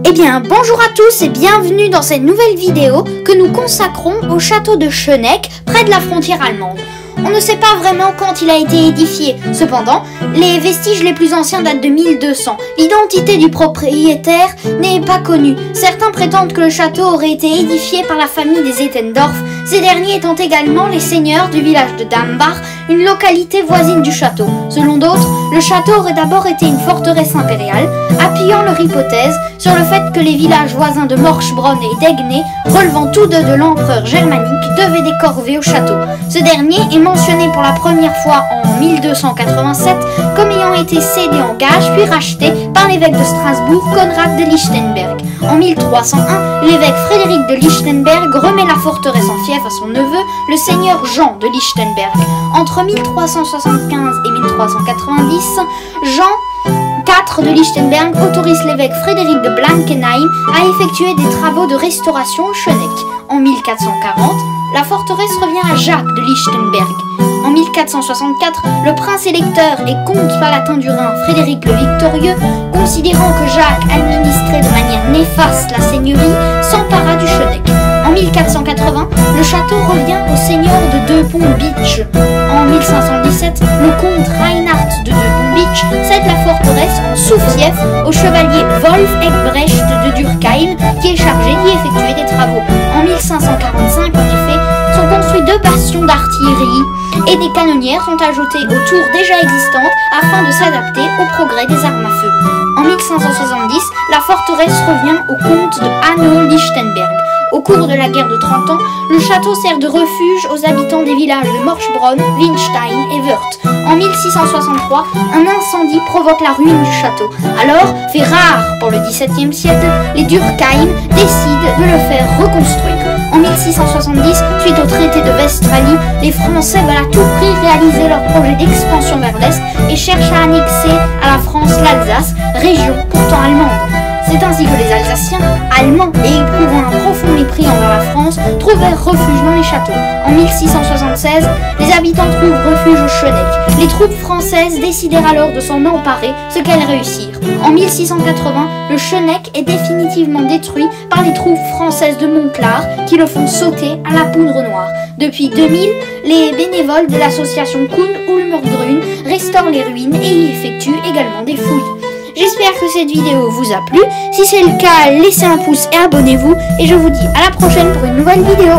Eh bien, bonjour à tous et bienvenue dans cette nouvelle vidéo que nous consacrons au château de Schöneck, près de la frontière allemande. On ne sait pas vraiment quand il a été édifié. Cependant, les vestiges les plus anciens datent de 1200. L'identité du propriétaire n'est pas connue. Certains prétendent que le château aurait été édifié par la famille des Ettendorf, ces derniers étant également les seigneurs du village de Dambach, une localité voisine du château. Selon d'autres, le château aurait d'abord été une forteresse impériale, appuyant leur hypothèse sur le fait que les villages voisins de Morschbronn et d'Egnay, relevant tous deux de l'empereur germanique, devaient des corvées au château. Ce dernier est mentionné pour la première fois en 1287 comme ayant été cédé en gage puis racheté par l'évêque de Strasbourg, Conrad de Lichtenberg. En 1301, l'évêque Frédéric de Lichtenberg remet la forteresse en fief à son neveu, le seigneur Jean de Lichtenberg. Entre 1375 et 1390, Jean IV de Lichtenberg autorise l'évêque Frédéric de Blankenheim à effectuer des travaux de restauration au Schöneck. En 1440, la forteresse revient à Jacques de Lichtenberg. En 1464, le prince électeur et comte palatin du Rhin, Frédéric le Victorieux, considérant que Jacques administrait de manière néfaste la seigneurie, s'empara du Schöneck. En 1480, le château revient au seigneur de Deux-Ponts-Bitche. En 1517, le comte Reinhard de Deux-Ponts-Bitche cède la forteresse en sous-fief au chevalier Wolf Egbrecht de Durkheim, qui est chargé d'y effectuer des travaux. En 1545, en effet, sont construits 2 bastions d'artillerie et des canonnières sont ajoutées aux tours déjà existantes afin de s'adapter au progrès des armes à feu. En 1570, la forteresse revient au comte de Hanau-Lichtenberg. Au cours de la guerre de 30 ans, le château sert de refuge aux habitants des villages de Morschbronn, Winstein et Wörth. En 1663, un incendie provoque la ruine du château. Alors, fait rare pour le XVIIe siècle, les Durkheim décident de le faire reconstruire. En 1670, suite au traité de Westphalie, les Français veulent à tout prix réaliser leur projet d'expansion vers l'Est et cherchent à annexer à la France l'Alsace, région pourtant allemande. C'est ainsi que les Alsaciens, allemands et éprouvant un profond mépris envers la France, trouvèrent refuge dans les châteaux. En 1676, les habitants trouvent refuge au Schöneck. Les troupes françaises décidèrent alors de s'en emparer, ce qu'elles réussirent. En 1680, le Schöneck est définitivement détruit par les troupes françaises de Montclar qui le font sauter à la poudre noire. Depuis 2000, les bénévoles de l'association Kuhn-Ulmer-Grün restaurent les ruines et y effectuent également des fouilles. J'espère que cette vidéo vous a plu. Si c'est le cas, laissez un pouce et abonnez-vous. Et je vous dis à la prochaine pour une nouvelle vidéo.